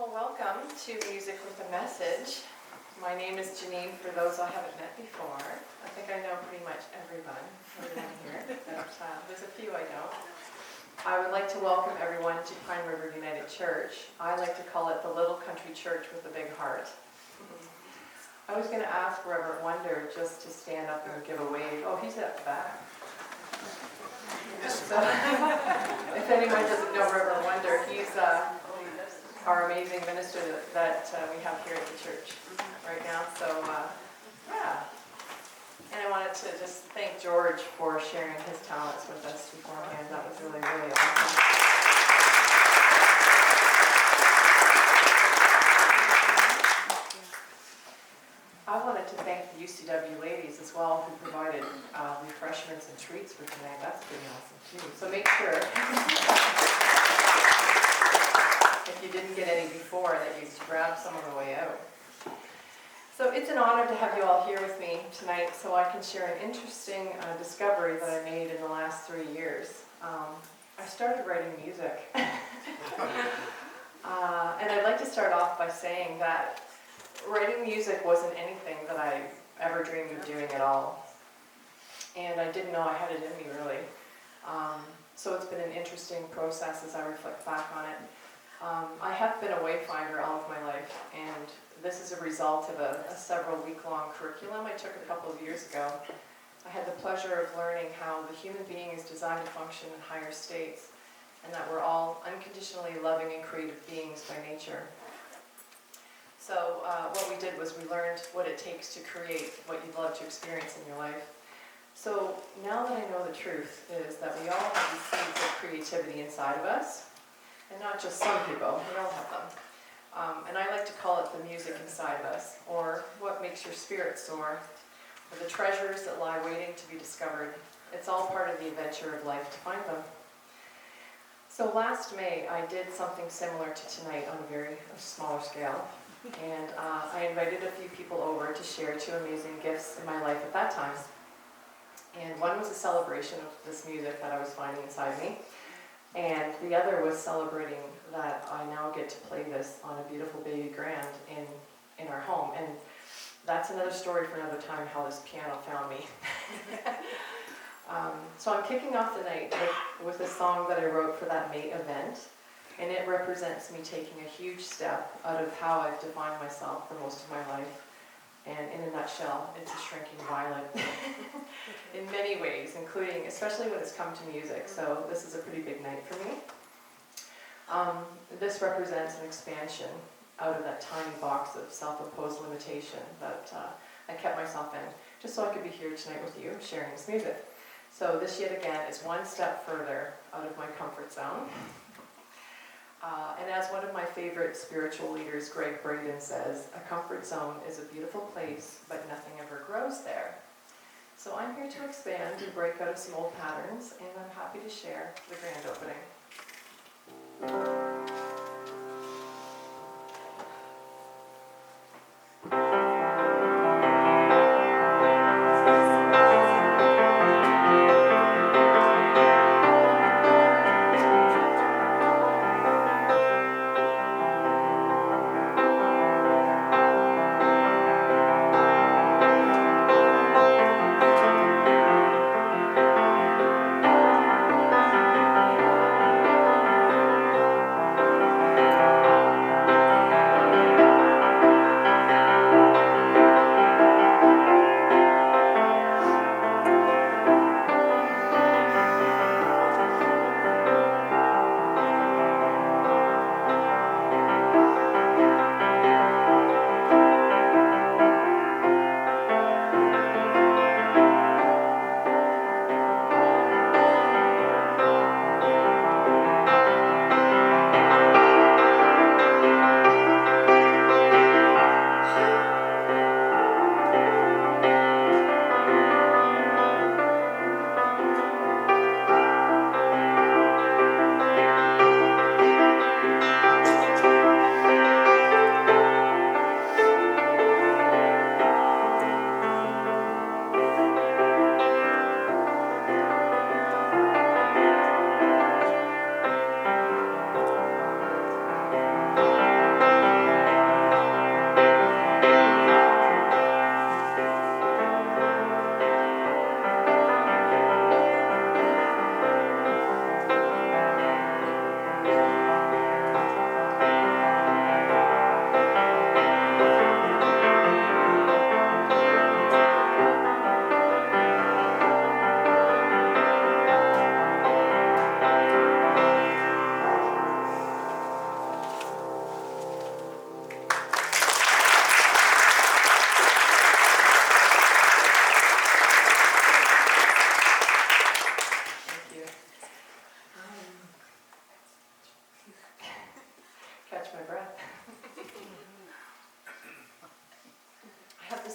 Well, welcome to Music with a Message. My name is Janine, for those I haven't met before. I think I know pretty much everyone here, but there's a few I don't. I would like to welcome everyone to Pine River United Church. I like to call it the little country church with a big heart. I was going to ask Reverend Wonder just to stand up and give a wave. Oh, he's at the back. So, if anyone doesn't know Reverend Wonder, he's our amazing minister that we have here at the church right now. So, yeah. And I wanted to just thank George for sharing his talents with us beforehand. That was really, really awesome. I wanted to thank the UCW ladies as well, who provided refreshments and treats for tonight. That's pretty awesome too. So make sure, if you didn't get any before, that you grab some on the way out. So it's an honor to have you all here with me tonight so I can share an interesting discovery that I made in the last 3 years. I started writing music. And I'd like to start off by saying that writing music wasn't anything that I ever dreamed of doing at all. And I didn't know I had it in me, really. So it's been an interesting process as I reflect back on it. I have been a wayfinder all of my life, and this is a result of a several week-long curriculum I took a couple of years ago. I had the pleasure of learning how the human being is designed to function in higher states, and that we're all unconditionally loving and creative beings by nature. So what we did was we learned what it takes to create what you'd love to experience in your life. So now that I know the truth is that we all have these seeds of creativity inside of us, and not just some people, we all have them. And I like to call it the music inside of us, or what makes your spirit soar, or the treasures that lie waiting to be discovered. It's all part of the adventure of life to find them. So last May, I did something similar to tonight on a smaller scale. And I invited a few people over to share 2 amazing gifts in my life at that time. And one was a celebration of this music that I was finding inside me. And the other was celebrating that I now get to play this on a beautiful baby grand in our home. And that's another story for another time, how this piano found me. So I'm kicking off the night with a song that I wrote for that May event. And it represents me taking a huge step out of how I've defined myself for most of my life. And in a nutshell, it's a shrinking violet in many ways, including, especially when it's come to music. So this is a pretty big night for me. This represents an expansion out of that tiny box of self-imposed limitation that I kept myself in, just so I could be here tonight with you, sharing this music. So this, yet again, is one step further out of my comfort zone. And as one of my favorite spiritual leaders, Greg Braden, says, a comfort zone is a beautiful place, but nothing ever grows there. So I'm here to expand and break out of some old patterns, and I'm happy to share the grand opening.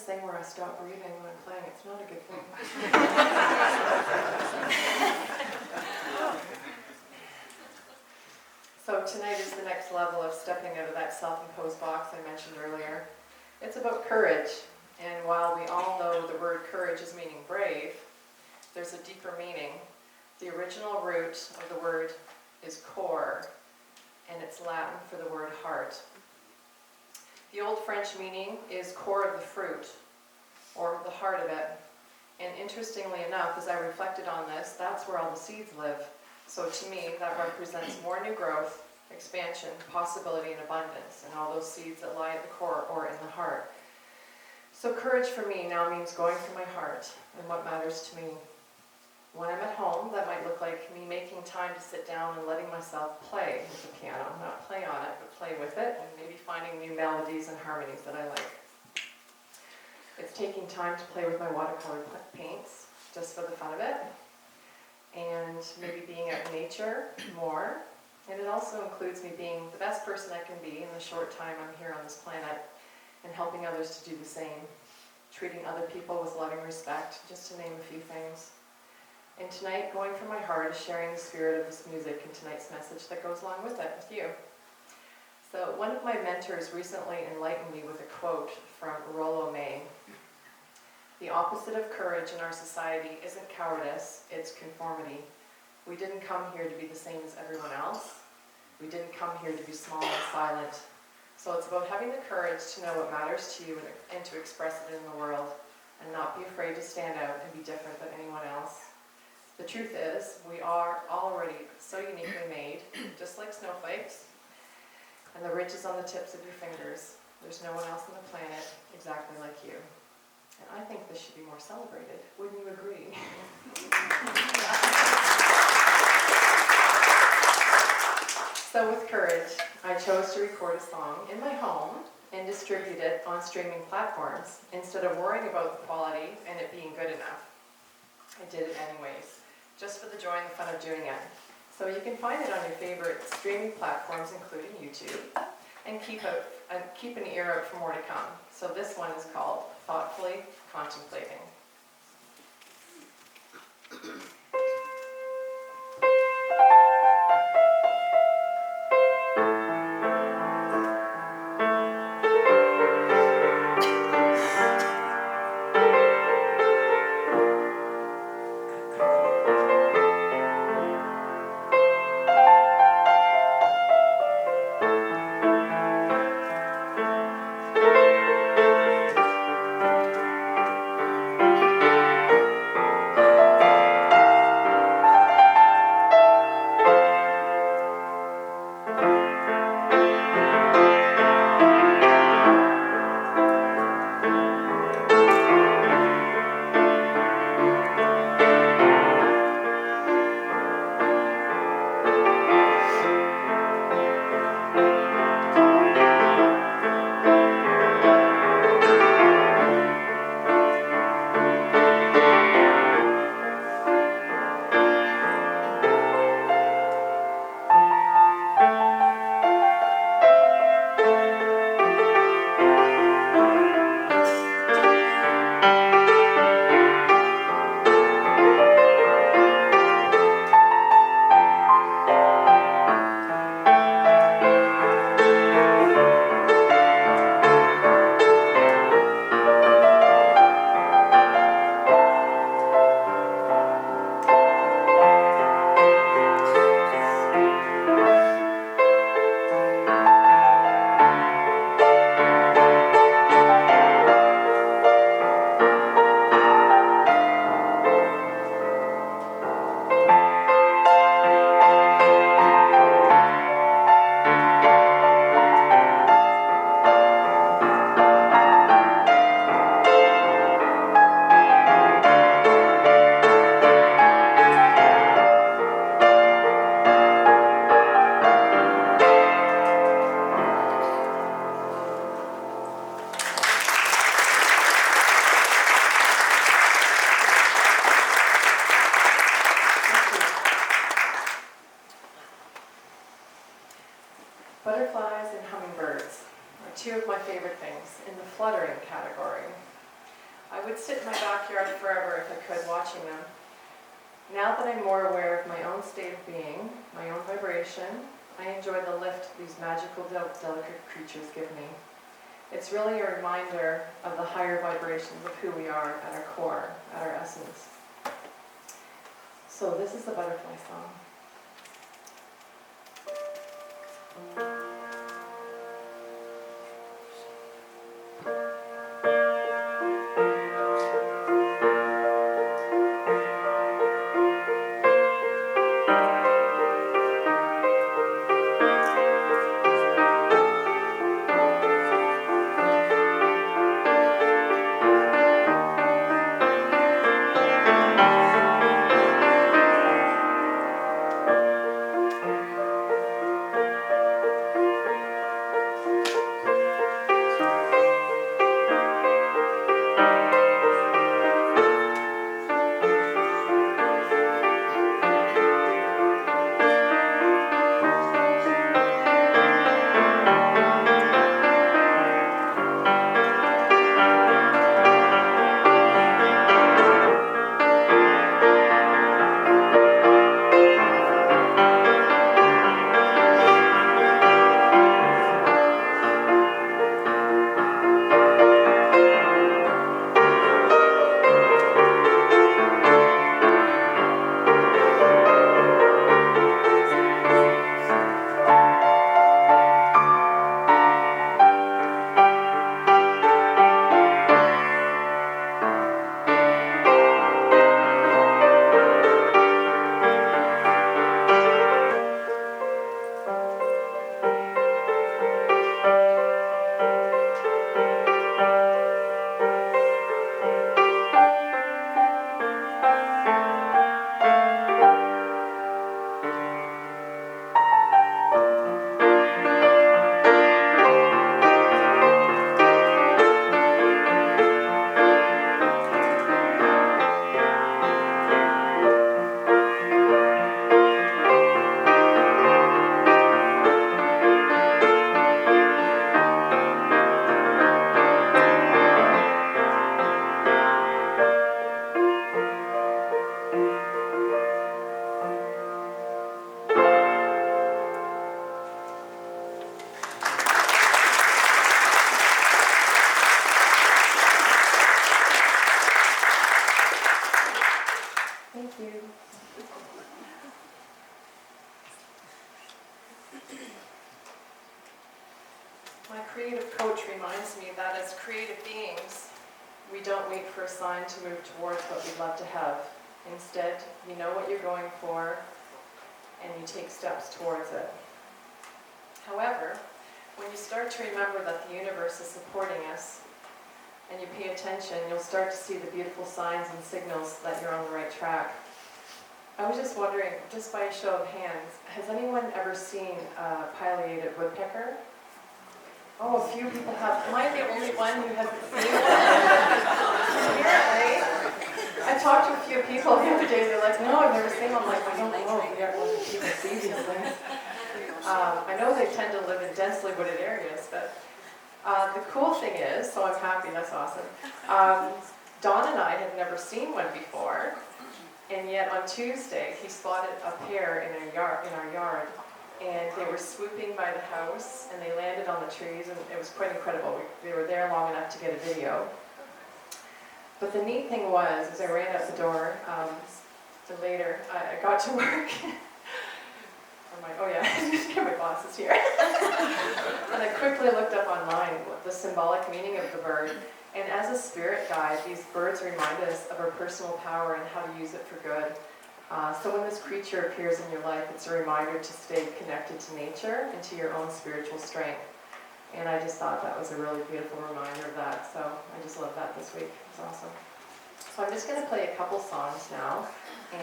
thing where I stop breathing when I'm playing. It's not a good thing. So tonight is the next level of stepping out of that self-imposed box I mentioned earlier. It's about courage. And while we all know the word courage is meaning brave, there's a deeper meaning. The original root of the word is cor, and it's Latin for the word heart. The Old French meaning is core of the fruit, or the heart of it. And interestingly enough, as I reflected on this, that's where all the seeds live. So to me, that represents more new growth, expansion, possibility, and abundance, and all those seeds that lie at the core or in the heart. So courage for me now means going through my heart and what matters to me. When I'm at home, that might look like me making time to sit down and letting myself play with the piano. Not play on it, but play with it, and maybe finding new melodies and harmonies that I like. It's taking time to play with my watercolor paints, just for the fun of it, and maybe being out in nature more. And it also includes me being the best person I can be in the short time I'm here on this planet, and helping others to do the same, treating other people with loving respect, just to name a few things. And tonight, going from my heart, is sharing the spirit of this music and tonight's message that goes along with it, with you. So one of my mentors recently enlightened me with a quote from Rollo May. The opposite of courage in our society isn't cowardice, it's conformity. We didn't come here to be the same as everyone else. We didn't come here to be small and silent. So it's about having the courage to know what matters to you and to express it in the world, and not be afraid to stand out and be different than anyone else. The truth is, we are already so uniquely made, just like snowflakes, and the ridges on the tips of your fingers. There's no one else on the planet exactly like you. And I think this should be more celebrated. Wouldn't you agree? So with courage, I chose to record a song in my home and distribute it on streaming platforms instead of worrying about the quality and it being good enough. I did it anyways, just for the joy and the fun of doing it. So you can find it on your favorite streaming platforms, including YouTube, and keep an ear out for more to come. So this one is called Thoughtfully Contemplating. Butterflies and hummingbirds are two of my favorite things in the fluttering category. I would sit in my backyard forever if I could, watching them. Now that I'm more aware of my own state of being, my own vibration, I enjoy the lift these magical, delicate creatures give me. It's really a reminder of the higher vibrations of who we are at our core, at our essence. So this is the butterfly song. My creative coach reminds me that as creative beings, we don't wait for a sign to move towards what we'd love to have. Instead, you know what you're going for, and you take steps towards it. However, when you start to remember that the universe is supporting us, and you pay attention, you'll start to see the beautiful signs and signals that you're on the right track. I was just wondering, just by a show of hands, has anyone ever seen a pileated woodpecker? Oh, a few people have. Am I the only one who hasn't seen one? Apparently. I talked to a few people the other day, they're like, no, I've never seen one. I'm like, I don't know if people see these things. I know they tend to live in densely wooded areas, but the cool thing is, so I'm happy, that's awesome. Don and I had never seen one before, and yet on Tuesday he spotted a pair in our yard, and they were swooping by the house, and they landed on the trees, and it was quite incredible. They were there long enough to get a video. But the neat thing was, as I ran out the door, later, I got to work. Oh yeah, my boss is here. And I quickly looked up online what the symbolic meaning of the bird. And as a spirit guide, these birds remind us of our personal power and how to use it for good. So when this creature appears in your life, it's a reminder to stay connected to nature and to your own spiritual strength. And I just thought that was a really beautiful reminder of that. So I just love that this week. It's awesome. So I'm just going to play a couple songs now.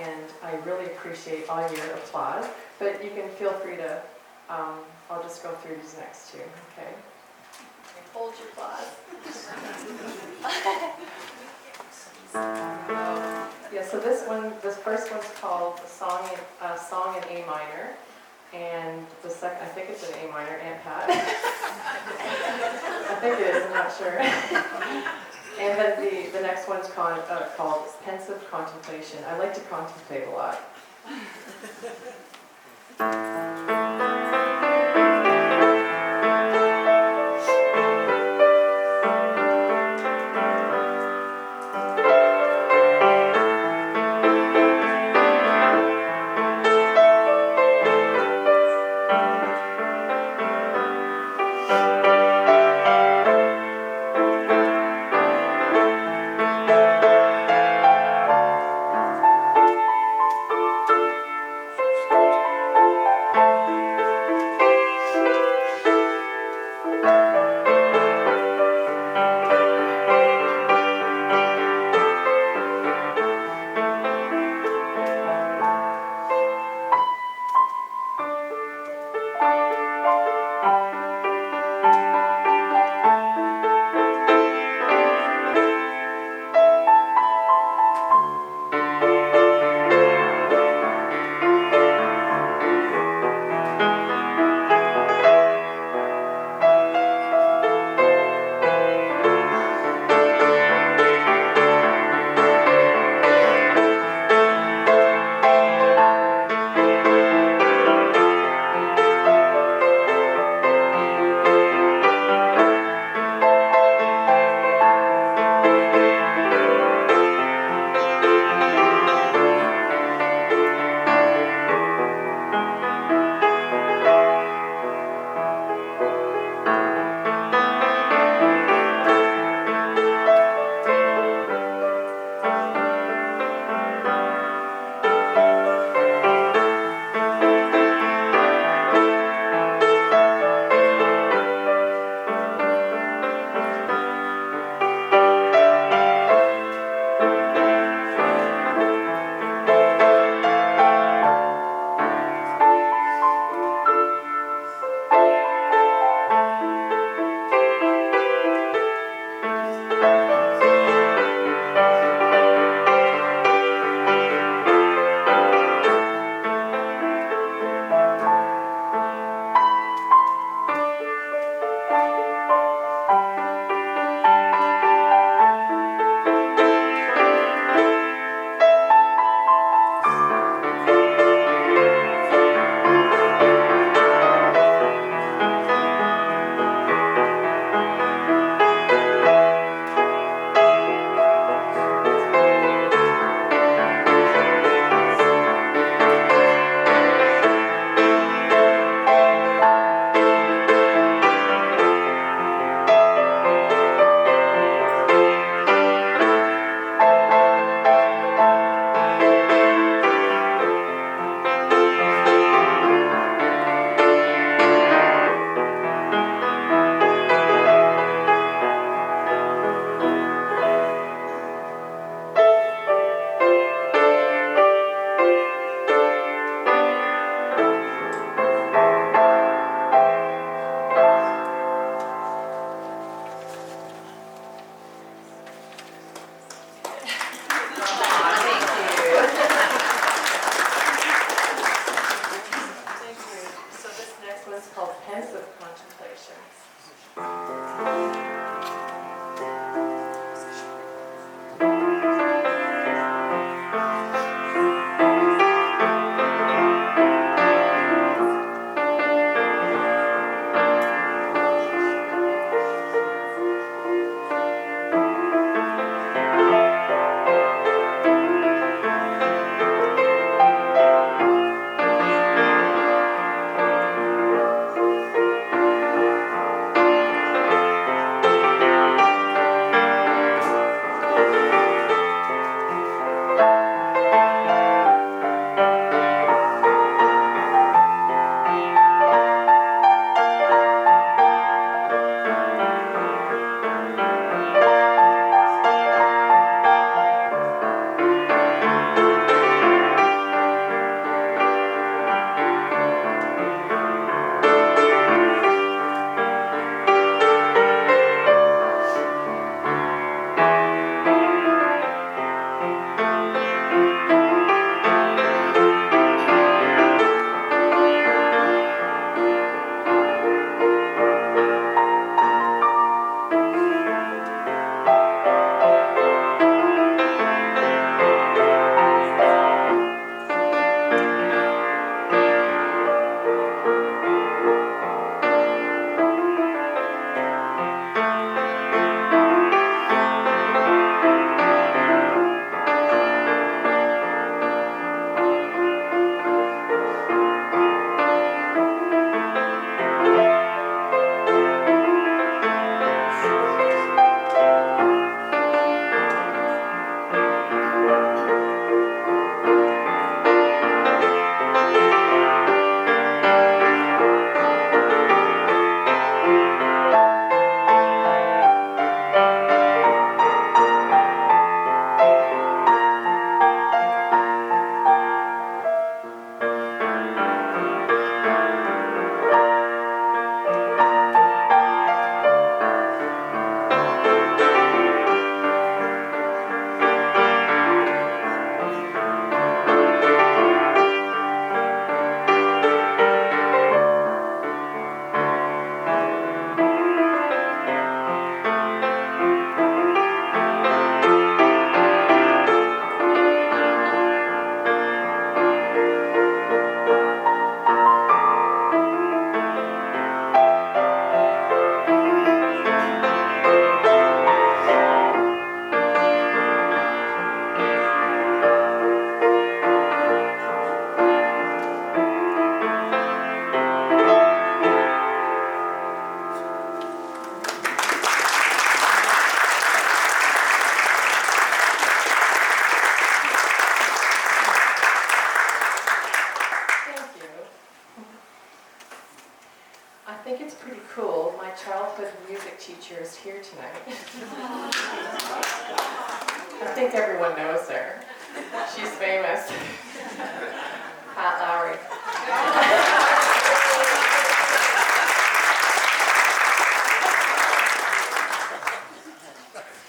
And I really appreciate all your applause. But you can feel free to, I'll just go through these next two, okay? Hold your applause. Yeah, so this first one's called Song in A minor. And the second, I think it's an A minor, Aunt Pat. I think it is, I'm not sure. And then the next one's called pensive contemplation. I like to contemplate a lot. think it's pretty cool. My childhood music teacher is here tonight. I think everyone knows her. She's famous. Pat Lowry.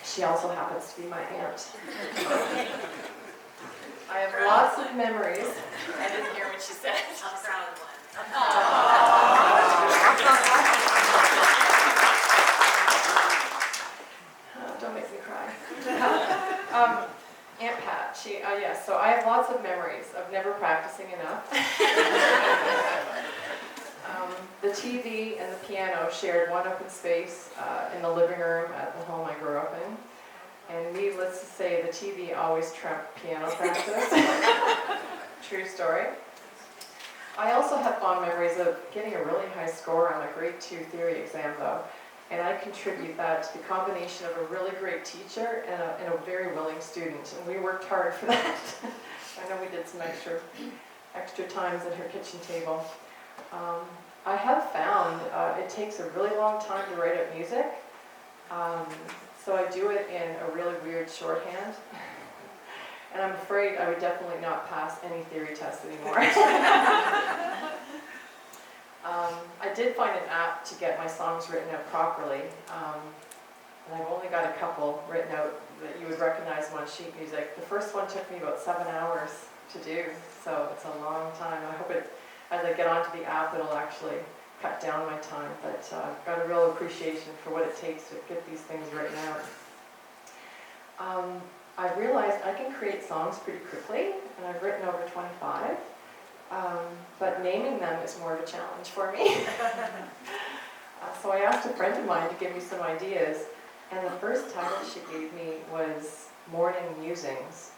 She also happens to be my aunt. I have lots of memories. I didn't hear what she said. I'm proud of one. Oh, don't make me cry. Aunt Pat, yes, so I have lots of memories of never practicing enough. The TV and the piano shared one open space in the living room at the home I grew up in. And needless to say, the TV always trumped piano practice. True story. I also have fond memories of getting a really high score on a grade 2 theory exam though. And I contribute that to the combination of a really great teacher and a very willing student. And we worked hard for that. I know we did some extra times at her kitchen table. I have found it takes a really long time to write up music. So I do it in a really weird shorthand. And I'm afraid I would definitely not pass any theory tests anymore. I did find an app to get my songs written out properly. And I've only got a couple written out that you would recognize them on sheet music. The first one took me about 7 hours to do, so it's a long time. I hope as I get onto the app, it'll actually cut down my time. But I've got a real appreciation for what it takes to get these things written out. I realized I can create songs pretty quickly, and I've written over 25. But naming them is more of a challenge for me. So I asked a friend of mine to give me some ideas, and the first title she gave me was Morning Musings.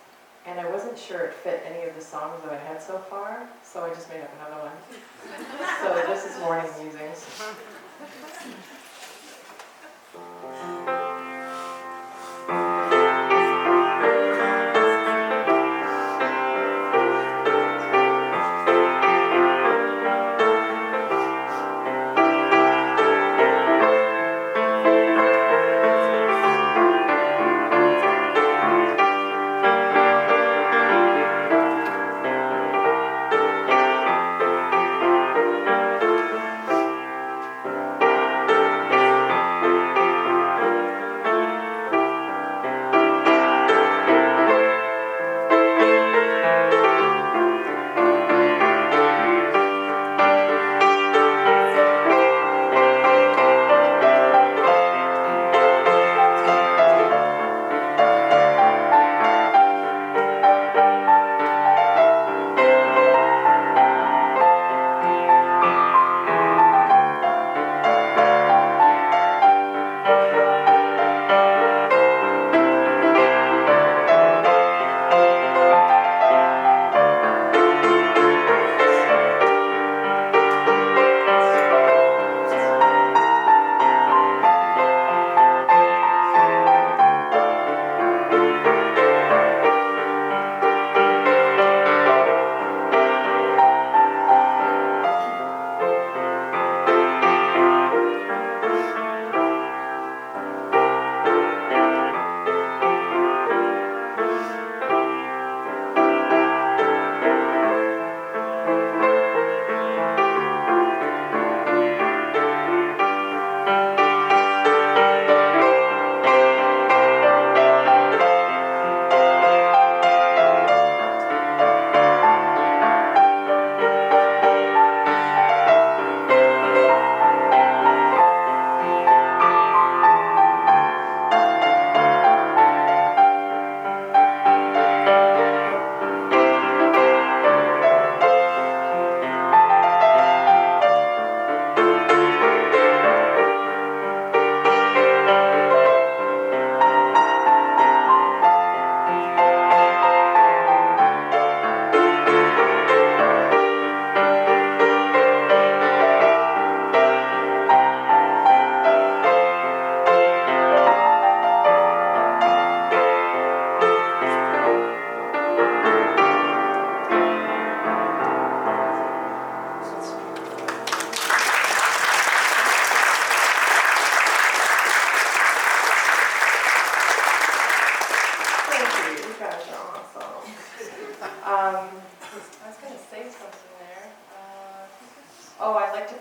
And I wasn't sure it fit any of the songs that I had so far, so I just made up another one. So this is Morning Musings.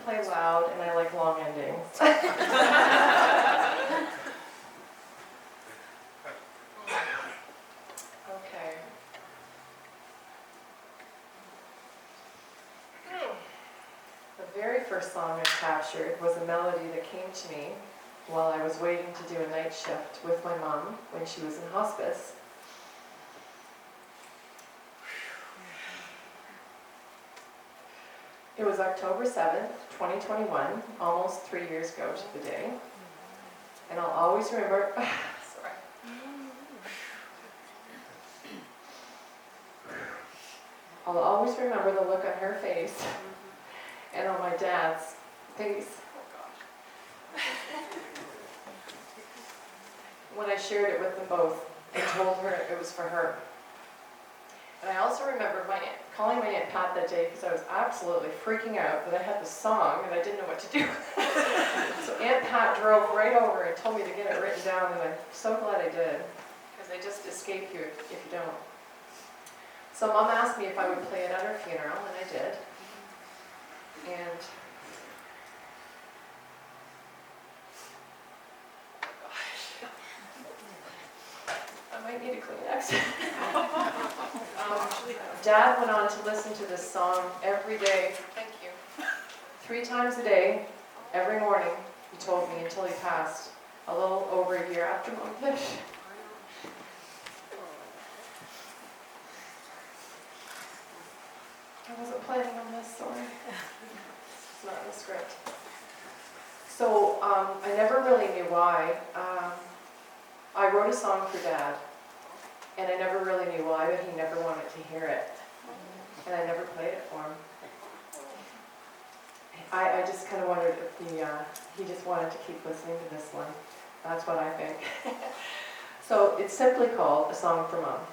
play loud and I like long endings. Okay. The very first song I captured was a melody that came to me while I was waiting to do a night shift with my mom when she was in hospice. It was October 7th, 2021, almost 3 years ago to the day. And I'll always remember, sorry. I'll always remember the look on her face and on my dad's face. When I shared it with them both and told her it was for her. And I also remember calling my Aunt Pat that day because I was absolutely freaking out that I had this song and I didn't know what to do. So Aunt Pat drove right over and told me to get it written down, and I'm so glad I did, because they just escape you if you don't. So Mom asked me if I would play it at her funeral, and I did. And I might need a Kleenex. Dad went on to listen to this song every day. Thank you. 3 times a day, every morning, he told me, until he passed, a little over a year after Mom finished. I wasn't planning on this, sorry. It's not in the script. So I never really knew why. I wrote a song for Dad, and I never really knew why, but he never wanted to hear it. And I never played it for him. I just kind of wondered if he just wanted to keep listening to this one. That's what I think. So it's simply called A Song for Mom.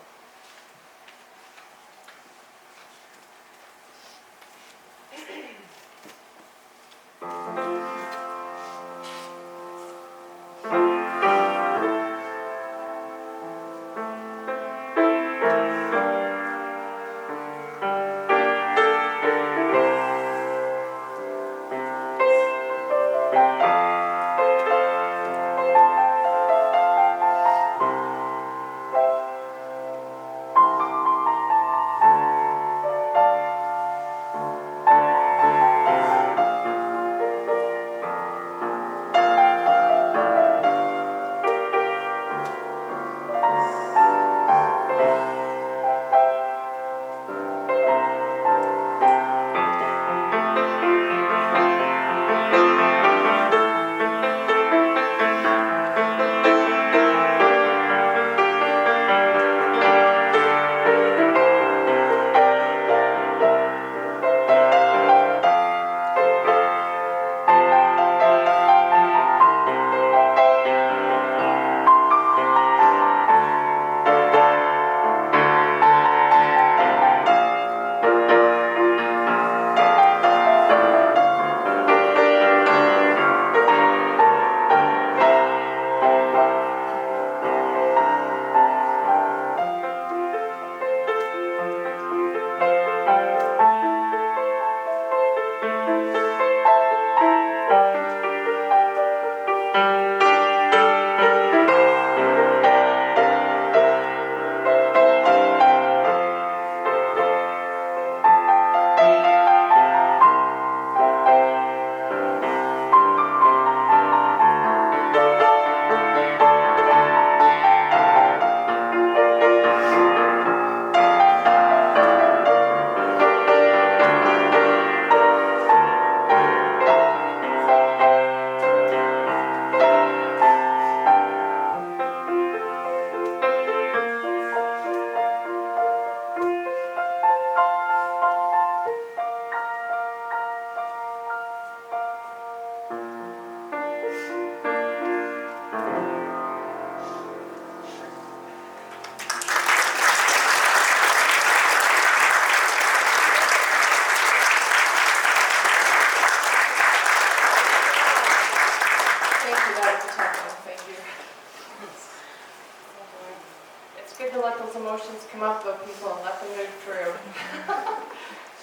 Emotions come up with people and let them move through.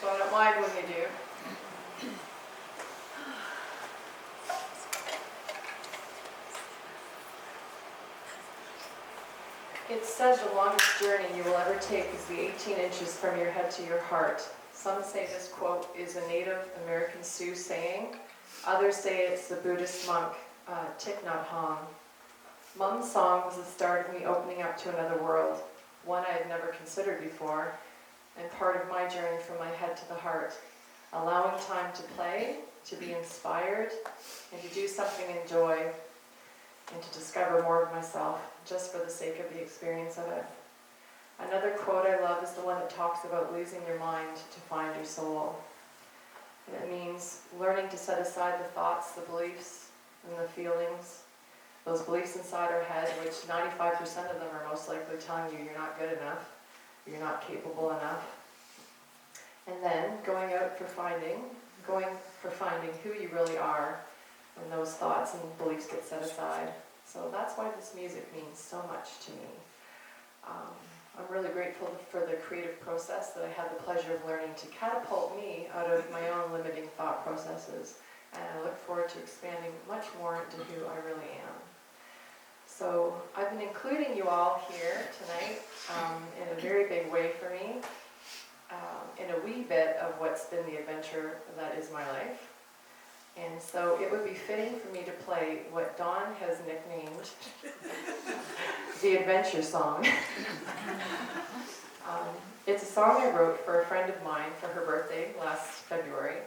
So I don't mind when you do. It's said the longest journey you will ever take is the 18 inches from your head to your heart. Some say this quote is a Native American Sioux saying. Others say it's the Buddhist monk Thich Nhat Hanh. Mum's song was the start of me opening up to another world, one I had never considered before, and part of my journey from my head to the heart, allowing time to play, to be inspired, and to do something in joy, and to discover more of myself, just for the sake of the experience of it. Another quote I love is the one that talks about losing your mind to find your soul. And it means learning to set aside the thoughts, the beliefs, and the feelings, those beliefs inside our head, which 95% of them are most likely telling you you're not good enough, you're not capable enough. And then going for finding who you really are, and those thoughts and beliefs get set aside. So that's why this music means so much to me. I'm really grateful for the creative process that I had the pleasure of learning to catapult me out of my own limiting thought processes. And I look forward to expanding much more into who I really am. So I've been including you all here tonight in a very big way for me, in a wee bit of what's been the adventure that is my life. And so it would be fitting for me to play what Dawn has nicknamed the Adventure Song. It's a song I wrote for a friend of mine for her birthday last February,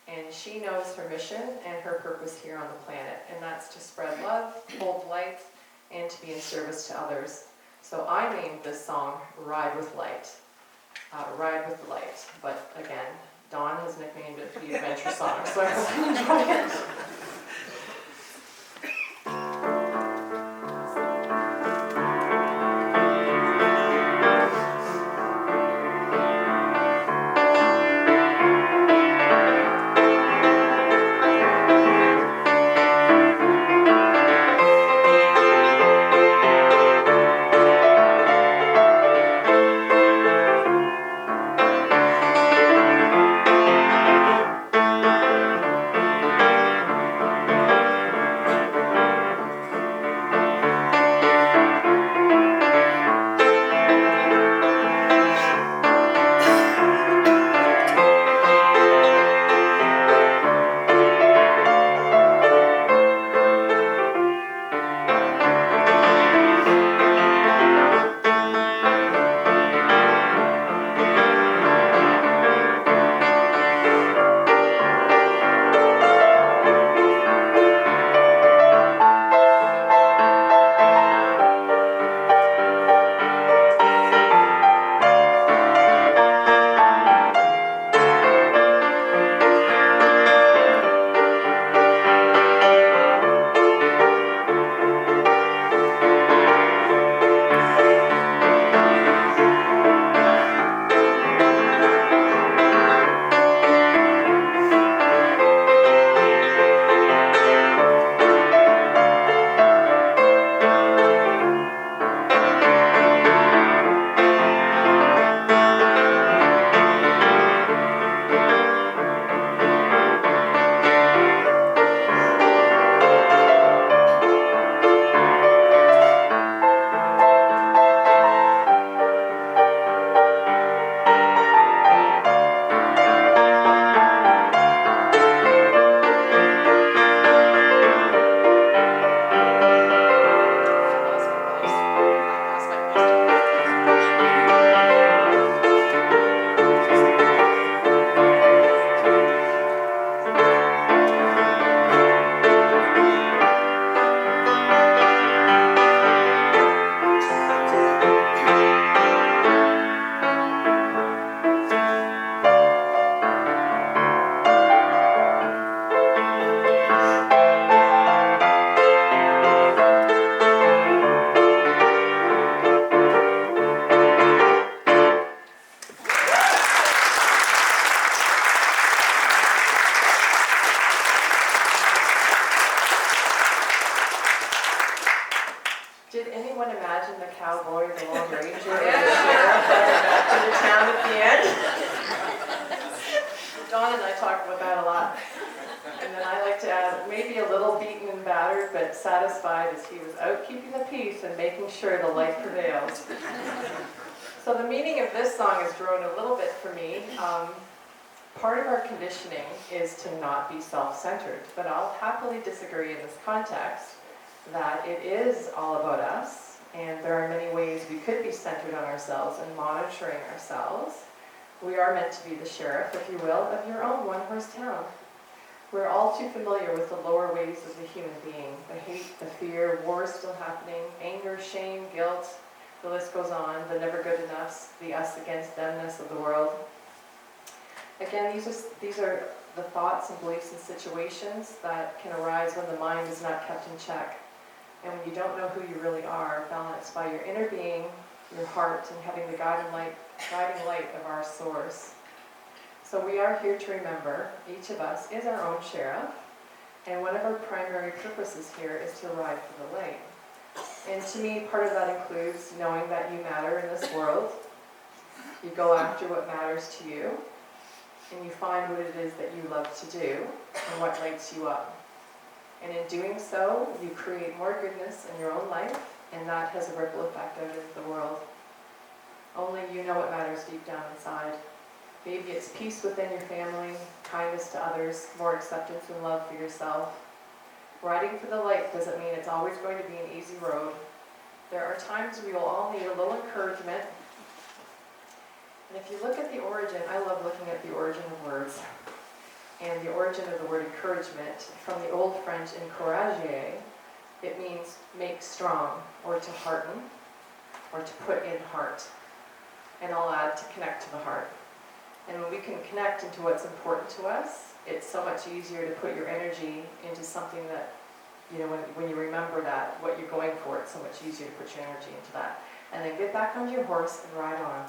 and she knows her mission and her purpose here on the planet, and that's to spread love, hold light, and to be in service to others. So I named this song Ride with Light. Ride with the Light, but again, Dawn has nicknamed it the Adventure Song, so I hope you enjoy it. Did anyone imagine the cowboy, the Lone Ranger, and the sheriff headed back to the town at the end? Dawn and I talk about that a lot. And then I like to maybe a little beaten and battered, but satisfied as he was out keeping the peace and making sure the light prevails. So the meaning of this song has grown a little bit for me. Part of our conditioning is to not be self-centered, but I'll happily disagree in this context that it is all about us, and there are many ways we could be centered on ourselves and monitoring ourselves. We are meant to be the sheriff, if you will, of your own one-horse town. We're all too familiar with the lower ways of the human being, the hate, the fear, war still happening, anger, shame, guilt, the list goes on, the never good enoughs, the us against themness of the world. Again, these are the thoughts and beliefs and situations that can arise when the mind is not kept in check. And when you don't know who you really are, balanced by your inner being, your heart, and having the guiding light of our source. So we are here to remember, each of us is our own sheriff, and one of our primary purposes here is to ride for the light. And to me, part of that includes knowing that you matter in this world. You go after what matters to you, and you find what it is that you love to do, and what lights you up. And in doing so, you create more goodness in your own life, and that has a ripple effect out into the world. Only you know what matters deep down inside. Maybe it's peace within your family, kindness to others, more acceptance and love for yourself. Riding for the light doesn't mean it's always going to be an easy road. There are times we will all need a little encouragement. And if you look at the origin, I love looking at the origin of words. And the origin of the word encouragement, from the old French encourager, it means make strong, or to hearten, or to put in heart. And I'll add to connect to the heart. And when we can connect into what's important to us, it's so much easier to put your energy into something that, when you remember that, what you're going for, it's so much easier to put your energy into that. And then get back on your horse and ride on.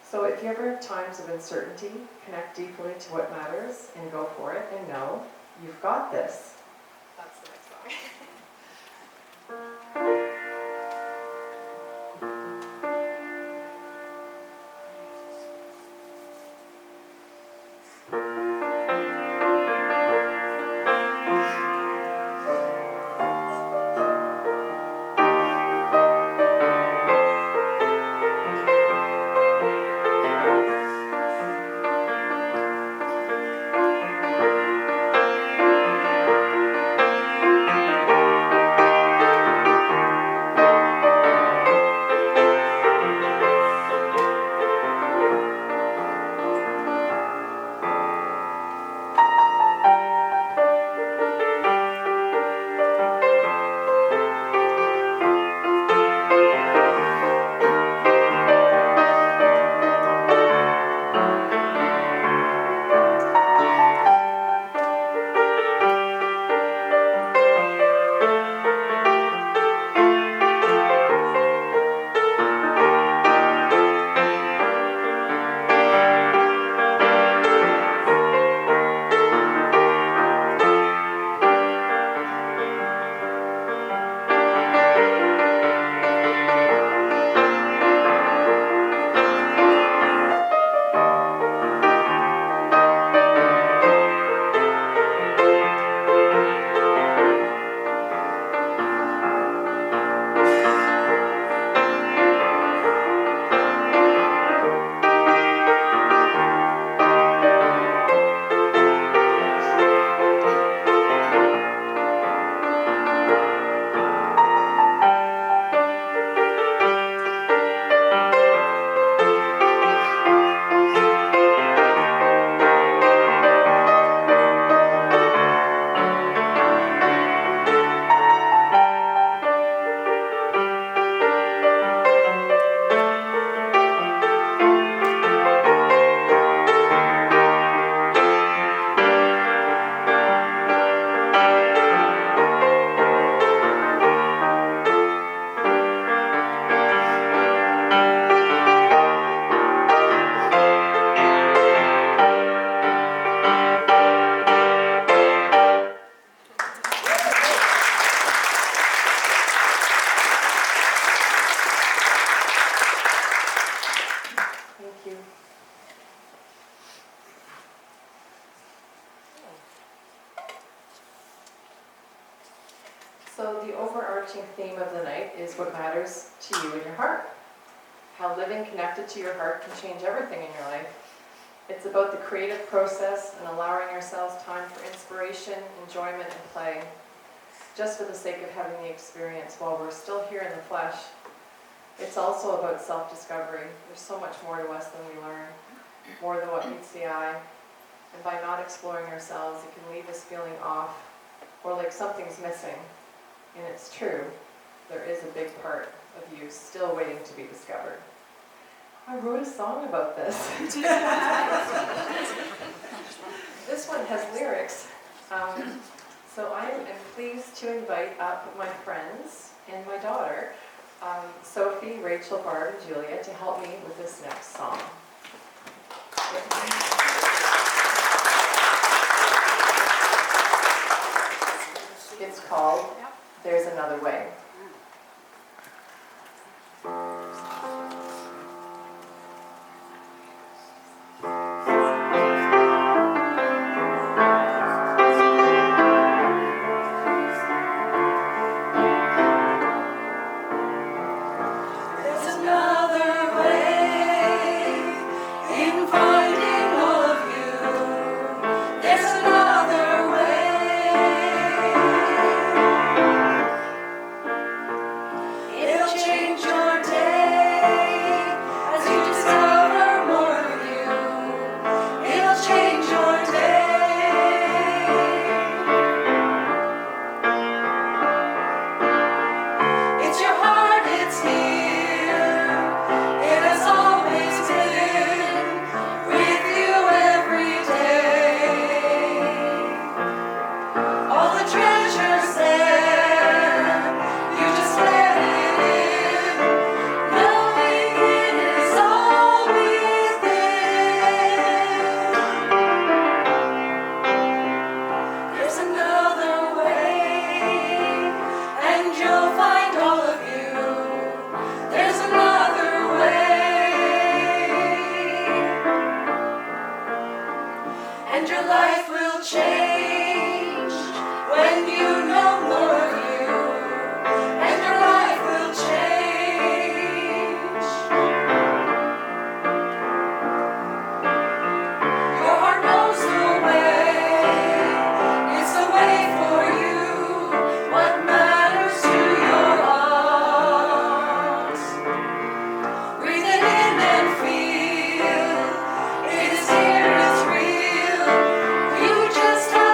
So if you ever have times of uncertainty, connect deeply to what matters and go for it, and know you've got this. That's the next song. So the overarching theme of the night is what matters to you in your heart. How living connected to your heart can change everything in your life. It's about the creative process and allowing ourselves time for inspiration, enjoyment, and play, just for the sake of having the experience while we're still here in the flesh. It's also about self-discovery. There's so much more to us than we learn, more than what meets the eye. And by not exploring ourselves, it can leave us feeling off, or like something's missing. And it's true, there is a big part of you still waiting to be discovered. I wrote a song about this. This one has lyrics. So I am pleased to invite up my friends and my daughter, Sophie, Rachel, Barb, and Julia, to help me with this next song. It's called There's Another Way. Just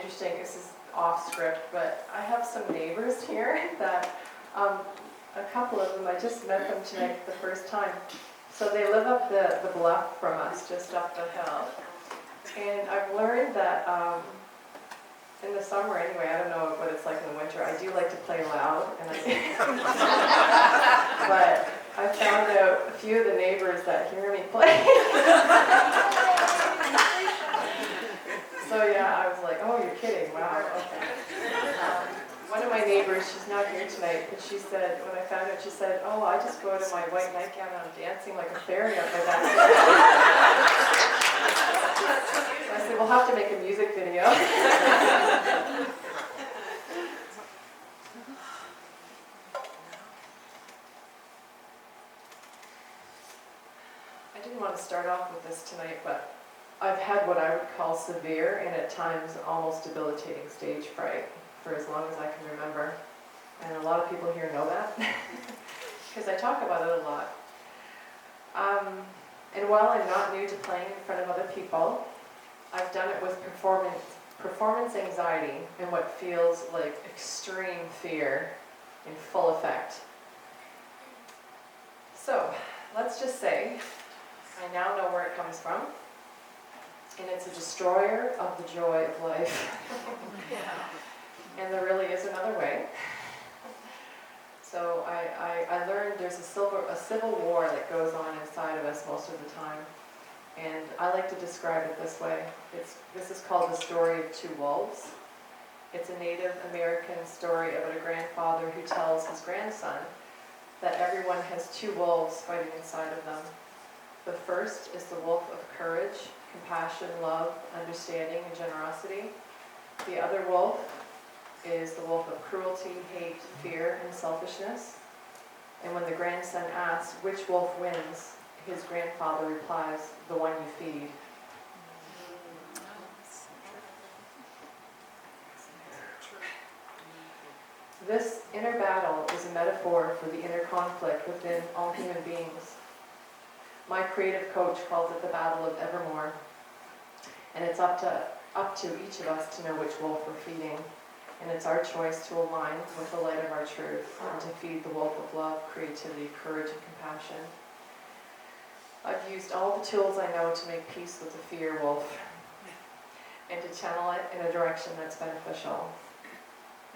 interesting. This is off script, but I have some neighbors here that, a couple of them, I just met them tonight for the first time. So they live up the bluff from us, just up the hill. And I've learned that in the summer anyway, I don't know what it's like in the winter, I do like to play loud. But I found out a few of the neighbors that hear me play. So yeah, I was like, oh, you're kidding, wow, okay. One of my neighbors, she's not here tonight, but she said, when I found out, she said, oh, I just go to my white nightgown and I'm dancing like a fairy up my back. So I said, we'll have to make a music video. I didn't want to start off with this tonight, but I've had what I would call severe and at times almost debilitating stage fright for as long as I can remember. And a lot of people here know that because I talk about it a lot. And while I'm not new to playing in front of other people, I've done it with performance anxiety and what feels like extreme fear in full effect. So let's just say I now know where it comes from, and it's a destroyer of the joy of life. And there really is another way. So I learned there's a civil war that goes on inside of us most of the time. And I like to describe it this way. This is called the story of two wolves. It's a Native American story about a grandfather who tells his grandson that everyone has two wolves fighting inside of them. The first is the wolf of courage, compassion, love, understanding, and generosity. The other wolf is the wolf of cruelty, hate, fear, and selfishness. And when the grandson asks which wolf wins, his grandfather replies, the one you feed. This inner battle is a metaphor for the inner conflict within all human beings. My creative coach calls it the battle of evermore. And it's up to each of us to know which wolf we're feeding. And it's our choice to align with the light of our truth and to feed the wolf of love, creativity, courage, and compassion. I've used all the tools I know to make peace with the fear wolf and to channel it in a direction that's beneficial.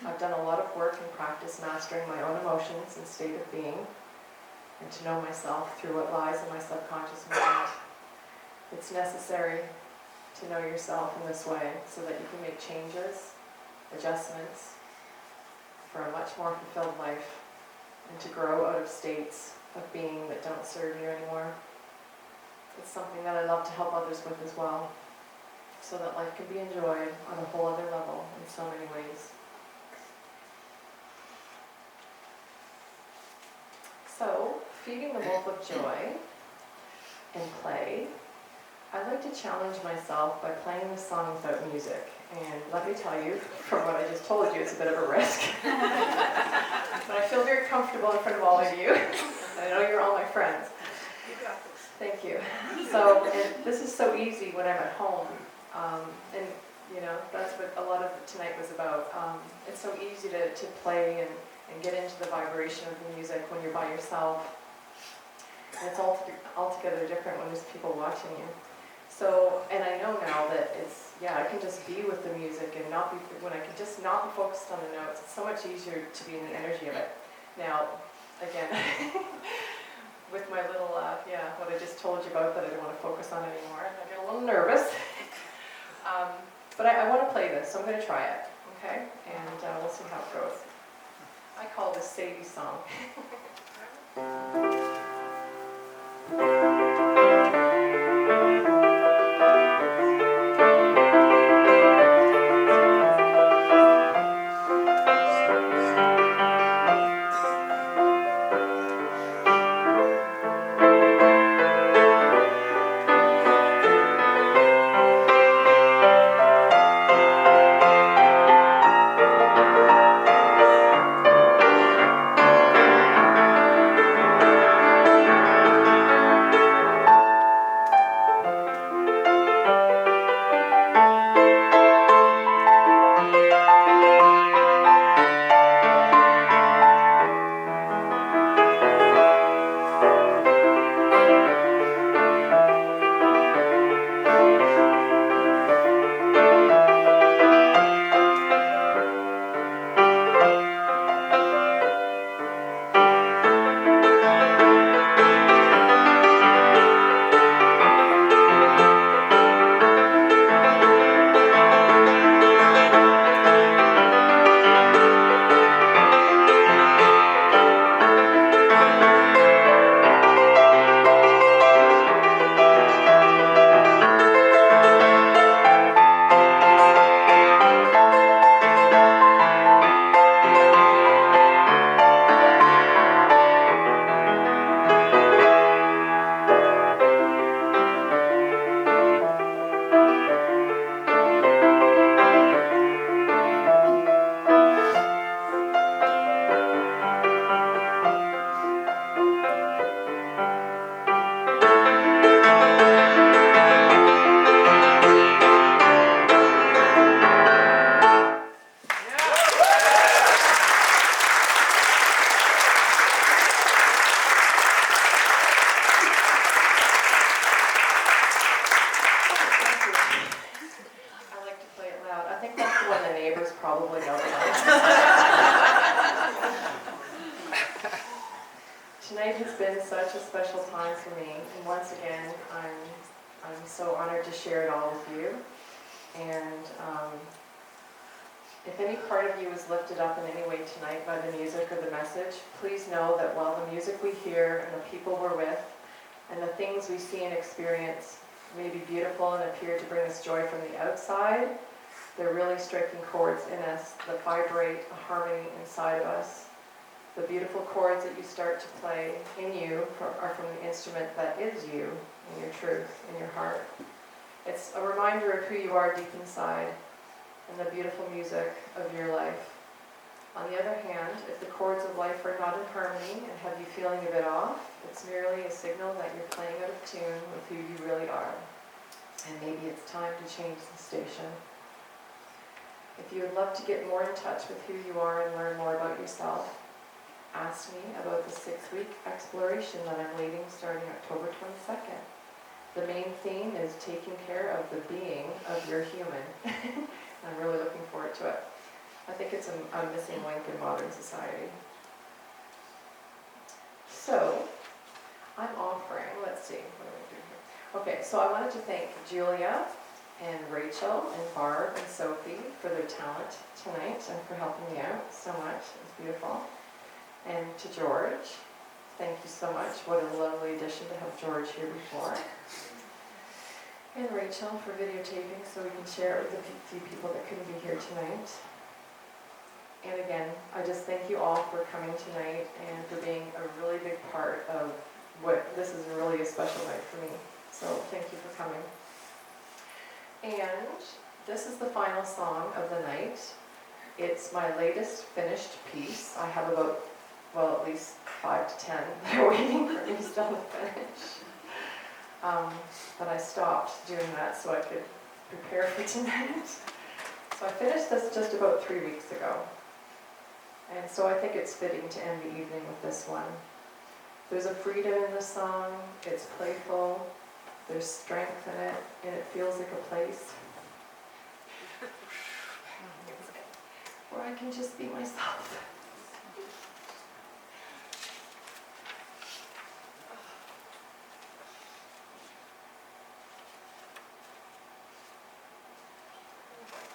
I've done a lot of work and practice mastering my own emotions and state of being, and to know myself through what lies in my subconscious mind. It's necessary to know yourself in this way so that you can make changes, adjustments for a much more fulfilled life and to grow out of states of being that don't serve you anymore. It's something that I love to help others with as well, so that life can be enjoyed on a whole other level in so many ways. So, feeding the wolf of joy and play, I'd like to challenge myself by playing this song without music. And let me tell you, from what I just told you, it's a bit of a risk. But I feel very comfortable in front of all of you. I know you're all my friends. Thank you. So, and this is so easy when I'm at home. And, you know, that's what a lot of tonight was about. It's so easy to play and get into the vibration of the music when you're by yourself. And it's altogether different when there's people watching you. So, and I know now that I can just be with the music and when I can just not be focused on the notes, it's so much easier to be in the energy of it. Now, again, with my little, what I just told you about that I don't want to focus on anymore, I get a little nervous. But I want to play this, so I'm going to try it, okay? And we'll see how it goes. I call this Sadie song. such a special time for me, and once again, I'm so honored to share it all with you. And if any part of you is lifted up in any way tonight by the music or the message, please know that while the music we hear and the people we're with and the things we see and experience may be beautiful and appear to bring us joy from the outside, they're really striking chords in us that vibrate a harmony inside of us. The beautiful chords that you start to play in you are from the instrument that is you, in your truth, in your heart. It's a reminder of who you are deep inside and the beautiful music of your life. On the other hand, if the chords of life are not in harmony and have you feeling a bit off, it's merely a signal that you're playing out of tune with who you really are. And maybe it's time to change the station. If you would love to get more in touch with who you are and learn more about yourself, ask me about the 6-week exploration that I'm leading starting October 22nd. The main theme is taking care of the being of your human. I'm really looking forward to it. I think it's a missing link in modern society. So, I'm offering, let's see, what do I do here? Okay, so I wanted to thank Julia and Rachel and Barb and Sophie for their talent tonight and for helping me out so much. It was beautiful. And to George, thank you so much. What a lovely addition to have George here before. And Rachel for videotaping so we can share it with the few people that couldn't be here tonight. And again, I just thank you all for coming tonight and for being a really big part of this is really a special night for me. So thank you for coming. And this is the final song of the night. It's my latest finished piece. I have about, well, at least 5 to 10 that are waiting for me still to finish. But I stopped doing that so I could prepare for tonight. So I finished this just about 3 weeks ago. And so I think it's fitting to end the evening with this one. There's a freedom in this song, it's playful, there's strength in it, and it feels like a place where I can just be myself.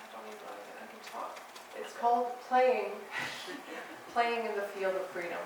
I can talk. It's called Playing in the Field of Freedom.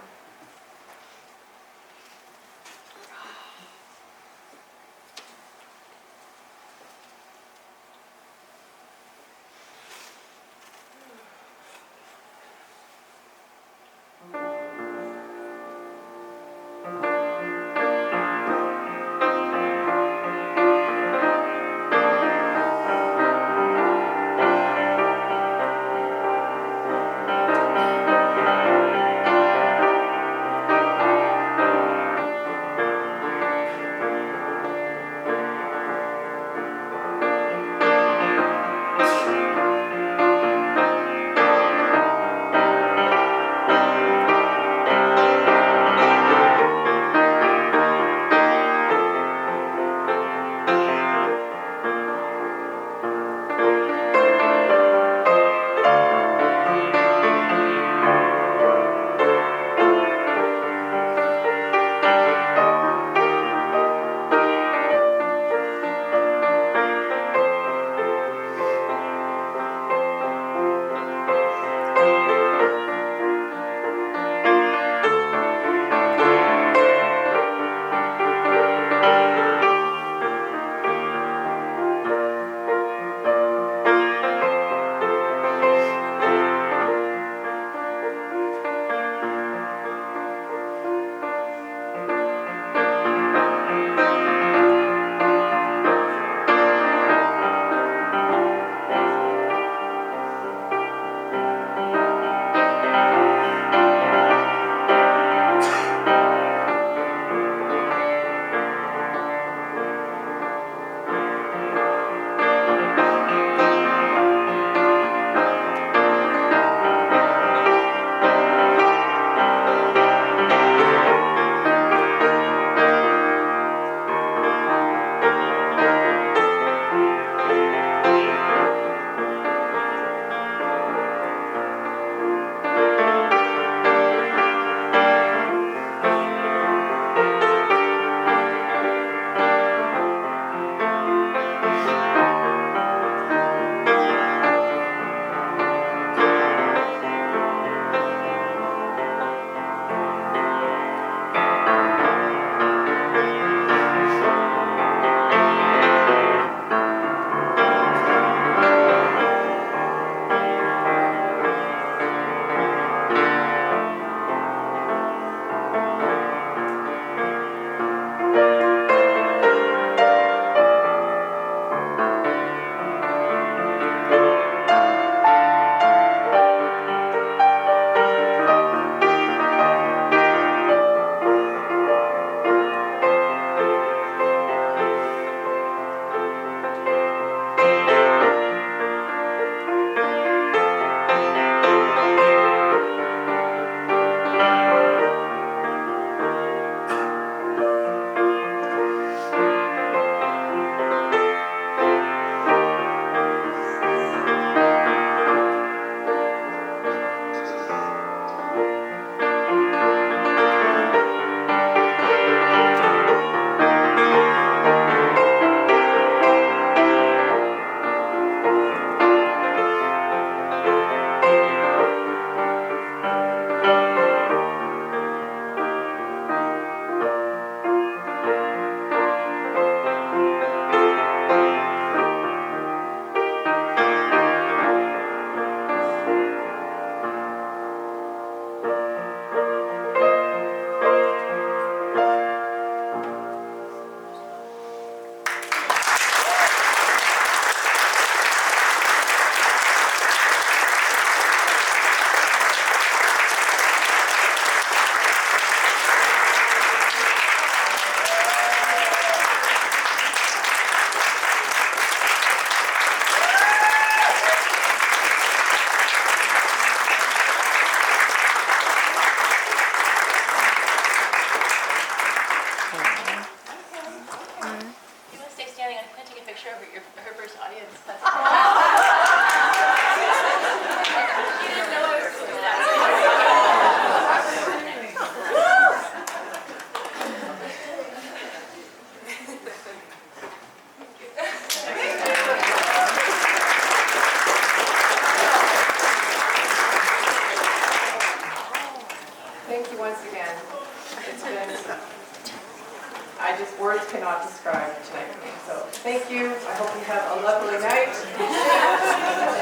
standing. I'm going to take a picture of her first audience. That's you didn't know I was doing that. Thank you once again. It's been, words cannot describe tonight for me. So thank you. I hope you have a lovely night.